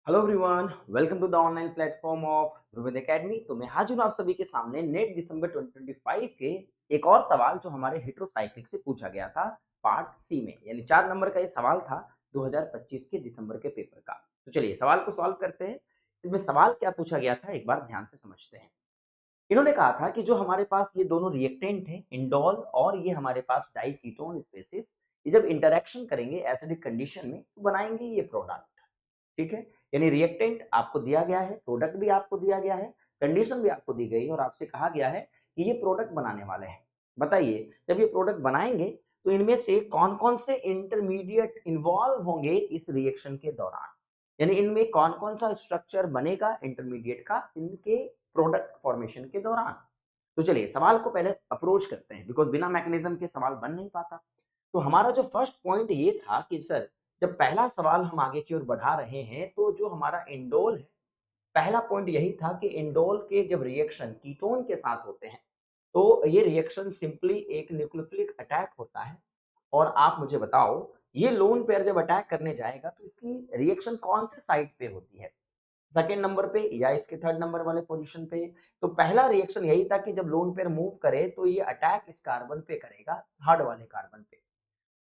Hello everyone, welcome to the online platform of Dhruvid academy. तो मैं हाजिर हूं आप सभी के सामने नेट दिसंबर 2025 के एक और सवाल जो हमारे हेट्रोसाइक्लिक से पूछा गया था पार्ट सी में, यानी 4 नंबर का ये सवाल था 2025 के दिसंबर के पेपर का। तो चलिए सवाल को सॉल्व करते हैं। इसमें सवाल क्या पूछा गया था एक बार ध्यान से समझते हैं। इन्होंने कहा था कि जो हमारे पास ये दोनों रिएक्टेंट हैं इंडोल और ये हमारे पास डाइकीटोन स्पेसिस, ये जब इंटरेक्शन करेंगे एसिडिक कंडीशन में तो बनाएंगे ये प्रोडक्ट। ठीक है, यानी रिएक्टेंट आपको दिया गया है, प्रोडक्ट भी आपको दिया गया है, कंडीशन भी आपको दी गई है और आपसे कहा गया है कि ये प्रोडक्ट बनाने वाले हैं। बताइए जब ये प्रोडक्ट बनाएंगे तो इनमें से कौन कौन से इंटरमीडिएट इन्वॉल्व होंगे इस रिएक्शन के दौरान, यानी इनमें कौन कौन सा स्ट्रक्चर बनेगा इंटरमीडिएट का इनके प्रोडक्ट फॉर्मेशन के दौरान। तो चलिए सवाल को पहले अप्रोच करते हैं, बिकॉज बिना मैकेनिज्म के सवाल बन नहीं पाता। तो हमारा जो फर्स्ट पॉइंट ये था कि सर जब पहला सवाल हम आगे की ओर बढ़ा रहे हैं तो जो हमारा इंडोल है, पहला पॉइंट यही था कि इंडोल के जब रिएक्शन कीटोन के साथ होते हैं तो ये रिएक्शन सिंपली एक न्यूक्लियोफिलिक अटैक होता है। और आप मुझे बताओ ये लोन पेयर जब अटैक करने जाएगा तो इसकी रिएक्शन कौन से साइड पे होती है, सेकेंड नंबर पे या इसके थर्ड नंबर वाले पोजीशन पे। तो पहला रिएक्शन यही था कि जब लोन पेयर मूव करे तो ये अटैक इस कार्बन पे करेगा, थर्ड वाले कार्बन पे।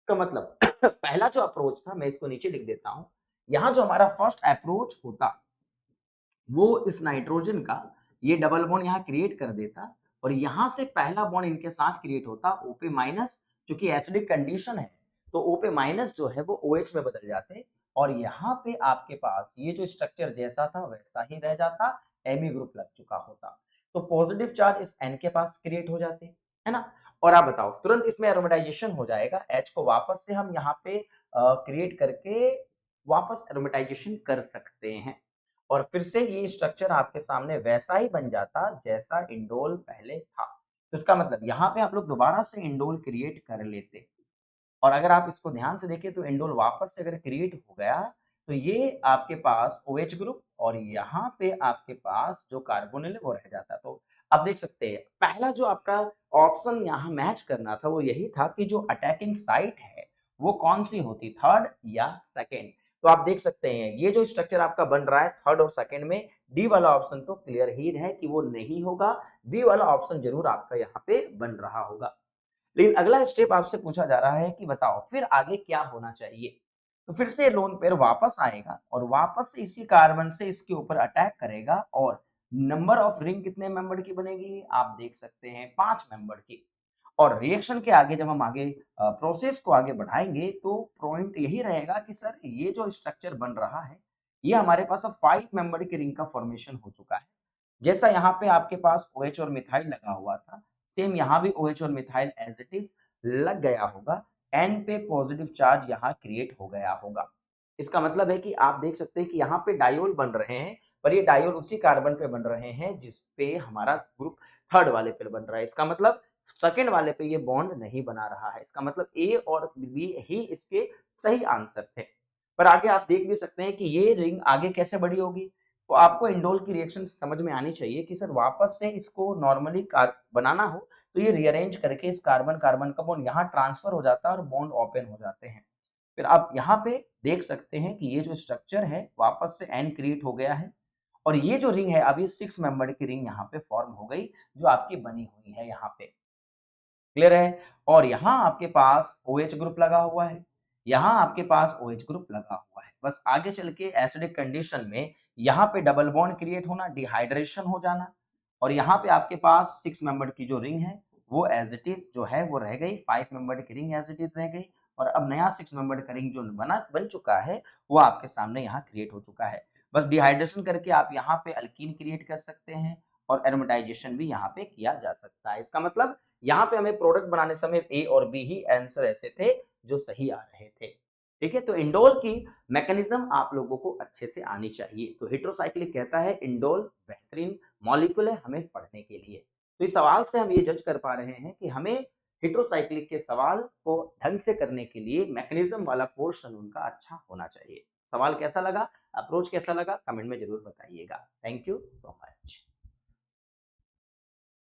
का मतलब पहला जो अप्रोच था, मैं इसको नीचे लिख देता हूं, यहां जो हमारा फर्स्ट अप्रोच होता वो इस नाइट्रोजन का ये डबल बॉन्ड यहाँ क्रिएट कर देता और यहां से पहला बॉन्ड इनके साथ क्रिएट होता ओपे माइनस, क्योंकि एसिडिक कंडीशन है तो ओपे माइनस जो है वो OH में बदल जाते और यहाँ पे आपके पास ये जो स्ट्रक्चर जैसा था वैसा ही रह जाता, Me ग्रुप लग चुका होता। तो पॉजिटिव चार्ज इस N के पास क्रिएट हो जाते, है ना। और आप बताओ तुरंत इसमें एरोमेटाइजेशन हो जाएगा, H को वापस से हम यहाँ पे क्रिएट करके वापस एरोमेटाइजेशन कर सकते हैं और फिर से ये स्ट्रक्चर आपके सामने वैसा ही बन जाता जैसा इंडोल पहले था। तो इसका मतलब यहाँ पे आप लोग दोबारा से इंडोल क्रिएट कर लेते और अगर आप इसको ध्यान से देखें तो इंडोल वापस से अगर क्रिएट हो गया तो ये आपके पास OH ग्रुप और यहाँ पे आपके पास जो कार्बोनिल है वो रह जाता। तो आप देख सकते हैं पहला जो आपका ऑप्शन यहाँ मैच करना था वो यही था कि जो अटैकिंग साइट है वो कौन सी होती, थर्ड या सेकेंड। तो आप देख सकते हैं ये जो स्ट्रक्चर आपका बन रहा है थर्ड और सेकेंड में, डी वाला ऑप्शन तो क्लियर ही है कि वो नहीं होगा, बी वाला ऑप्शन जरूर आपका यहाँ पे बन रहा होगा। लेकिन अगला स्टेप आपसे पूछा जा रहा है कि बताओ फिर आगे क्या होना चाहिए। तो फिर से लोन पेयर वापस आएगा और वापस से इसी कार्बन से इसके ऊपर अटैक करेगा और नंबर ऑफ रिंग कितने मेंबर की बनेगी, आप देख सकते हैं 5 मेंबर की। और रिएक्शन के आगे जब हम आगे प्रोसेस को आगे बढ़ाएंगे तो पॉइंट यही रहेगा कि सर ये जो स्ट्रक्चर बन रहा है ये हमारे पास अब 5 मेंबर की रिंग का फॉर्मेशन हो चुका है। जैसा यहाँ पे आपके पास OH और मिथाइल लगा हुआ था, सेम यहाँ भी OH और मिथाइल एज इट इज लग गया होगा, N पे पॉजिटिव चार्ज यहाँ क्रिएट हो गया होगा। इसका मतलब है कि आप देख सकते हैं कि यहाँ पे डायोल बन रहे हैं पर ये डायोल उसी कार्बन पे बन रहे हैं जिसपे हमारा ग्रुप थर्ड वाले पे बन रहा है। इसका मतलब सेकेंड वाले पे ये बॉन्ड नहीं बना रहा है, इसका मतलब ए और बी ही इसके सही आंसर थे। पर आगे आप देख भी सकते हैं कि ये रिंग आगे कैसे बड़ी होगी। तो आपको इंडोल की रिएक्शन समझ में आनी चाहिए कि सर वापस से इसको नॉर्मली बनाना हो तो ये रीअरेंज करके इस कार्बन कार्बन का बॉन्ड यहाँ ट्रांसफर हो जाता है और बॉन्ड ओपन हो जाते हैं। फिर आप यहाँ पे देख सकते हैं कि ये जो स्ट्रक्चर है वापस से एन क्रिएट हो गया है और ये जो रिंग है अभी 6 मेंबर की रिंग यहाँ पे फॉर्म हो गई जो आपकी बनी हुई है यहाँ पे, क्लियर है। और यहाँ आपके पास OH ग्रुप लगा हुआ है, यहाँ आपके पास OH ग्रुप लगा हुआ है। बस आगे चल के एसिडिक कंडीशन में यहाँ पे डबल बॉन्ड क्रिएट होना, डिहाइड्रेशन हो जाना और यहाँ पे आपके पास 6 मेंबर की जो रिंग है वो एज इट इज जो है वो रह गई, 5 मेंबर की रिंग एज इट इज रह गई और अब नया 6 मेंबर का रिंग जो बन चुका है वो आपके सामने यहाँ क्रिएट हो चुका है। बस डिहाइड्रेशन करके आप यहाँ पे अल्कीन क्रिएट कर सकते हैं और एरोमेटाइजेशन भी यहाँ पे किया जा सकता है। इसका मतलब यहाँ पे हमें प्रोडक्ट बनाने समय ए और बी ही आंसर ऐसे थे जो सही आ रहे थे। ठीक है, तो इंडोल की मैकेनिज्म आप लोगों को अच्छे से आनी चाहिए। तो हेट्रोसाइक्लिक कहता है इंडोल बेहतरीन मॉलिक्यूल है हमें पढ़ने के लिए। तो इस सवाल से हम ये जज कर पा रहे हैं कि हमें हेट्रोसाइक्लिक के सवाल को ढंग से करने के लिए मैकेनिज्म वाला पोर्शन उनका अच्छा होना चाहिए। सवाल कैसा लगा, अप्रोच कैसा लगा, कमेंट में जरूर बताइएगा। Thank you so much.